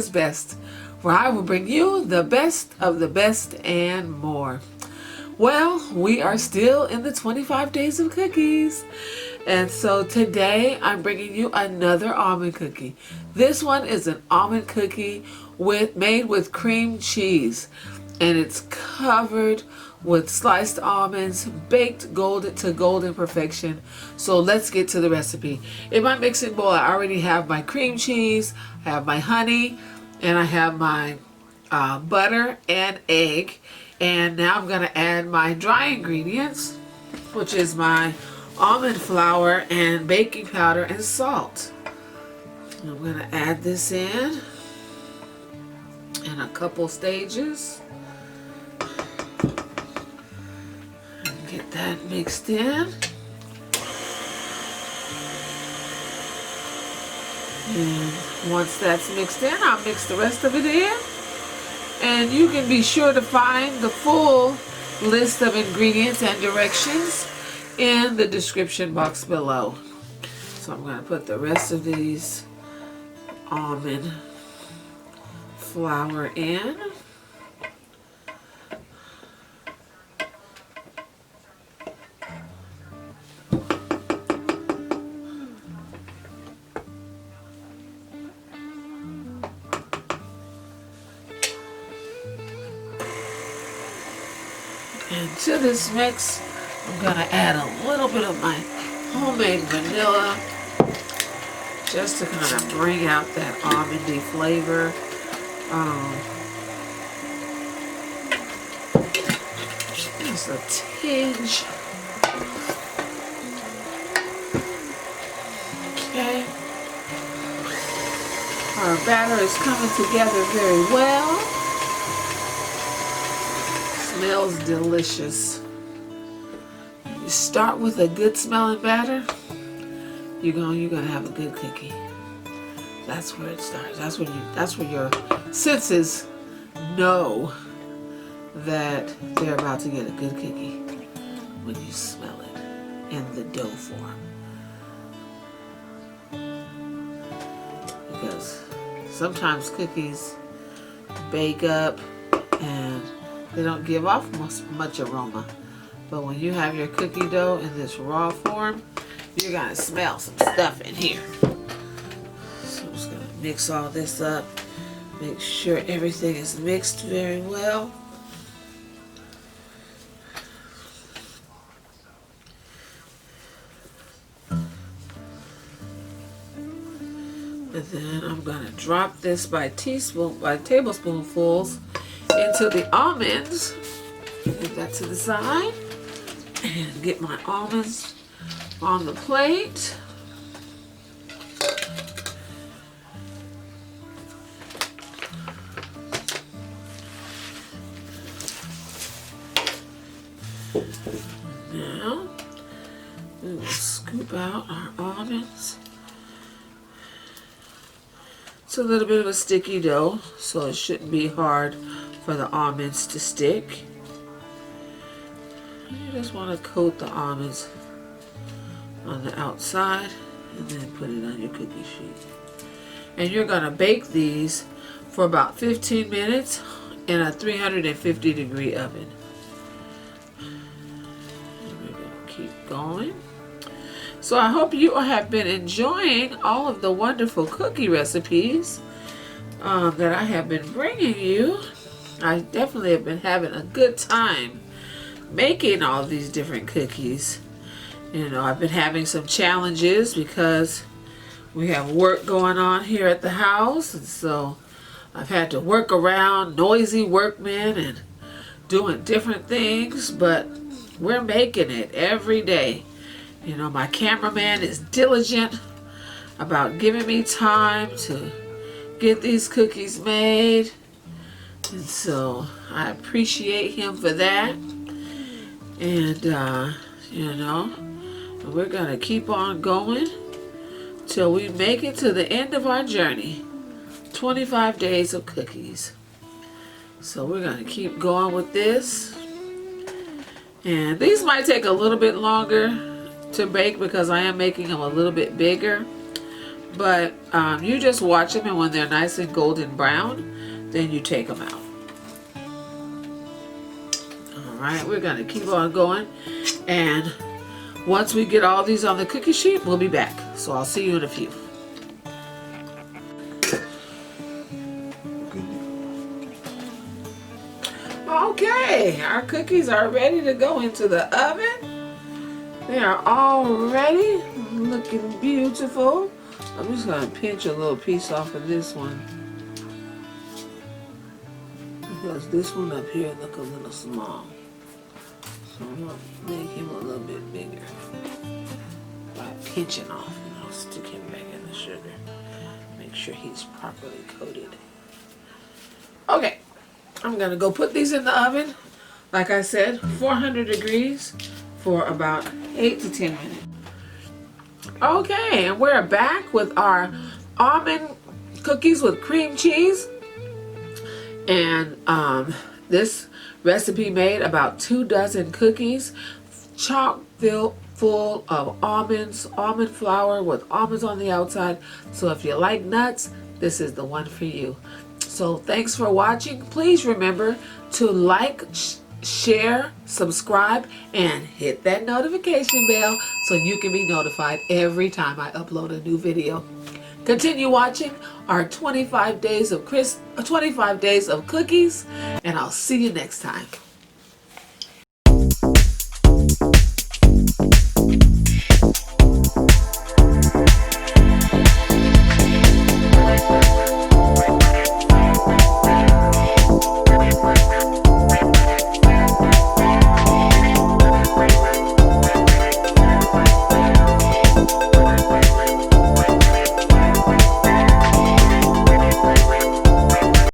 Erika's Best, where I will bring you the best of the best and more. Well, we are still in the 25 days of cookies. And so today I'm bringing you another almond cookie. This one is an almond cookie made with cream cheese. And it's covered with sliced almonds, baked to golden perfection. So let's get to the recipe. In my mixing bowl, I already have my cream cheese, I have my honey, and I have my butter and egg. And now I'm going to add my dry ingredients, which is my almond flour and baking powder and salt. I'm going to add this in a couple stages. Get that mixed in. And once that's mixed in, I'll mix the rest of it in. And you can be sure to find the full list of ingredients and directions in the description box below. So I'm going to put the rest of these almond flour in. And to this mix, I'm going to add a little bit of my homemade vanilla just to kind of bring out that almondy flavor. Just a tinge. Okay. Our batter is coming together very well. Smells delicious. You start with a good smelling batter, you're gonna have a good cookie. That's where it starts. That's where your senses know that they're about to get a good cookie, when you smell it in the dough form. Because sometimes cookies bake up and they don't give off much aroma. But when you have your cookie dough in this raw form, you're gonna smell some stuff in here. So I'm just gonna mix all this up. Make sure everything is mixed very well. And then I'm gonna drop this by tablespoonfuls into the almonds. Put that to the side and get my almonds on the plate. Now we will scoop out our almonds. It's a little bit of a sticky dough, so it shouldn't be hard for the almonds to stick. You just want to coat the almonds on the outside and then put it on your cookie sheet. And you're going to bake these for about 15 minutes in a 350 degree oven. And we're going to keep going. So I hope you have been enjoying all of the wonderful cookie recipes that I have been bringing you. I definitely have been having a good time making all these different cookies. You know, I've been having some challenges because we have work going on here at the house, and so I've had to work around noisy workmen and doing different things, but we're making it every day. You know, my cameraman is diligent about giving me time to get these cookies made. And so I appreciate him for that. And, you know, we're going to keep on going till we make it to the end of our journey. 25 days of cookies. So we're going to keep going with this. And these might take a little bit longer to bake because I am making them a little bit bigger. But you just watch them, and when they're nice and golden brown, then you take them out. Alright, we're going to keep on going. And once we get all these on the cookie sheet, we'll be back. So I'll see you in a few. Okay, our cookies are ready to go into the oven. They are all ready, looking beautiful. I'm just going to pinch a little piece off of this one, because this one up here look a little small. So I'm going to make him a little bit bigger by pinching off, and I'll stick him back in the sugar. Make sure he's properly coated. Okay. I'm going to go put these in the oven, like I said, 400 degrees for about 8 to 10 minutes. Okay, and we're back with our almond cookies with cream cheese. And this recipe made about 2 dozen cookies, chock filled full of almonds, almond flour with almonds on the outside. So if you like nuts, this is the one for you. So thanks for watching. Please remember to like, share, subscribe, and hit that notification bell so you can be notified every time I upload a new video. Continue watching our 25 days of cookies, and I'll see you next time.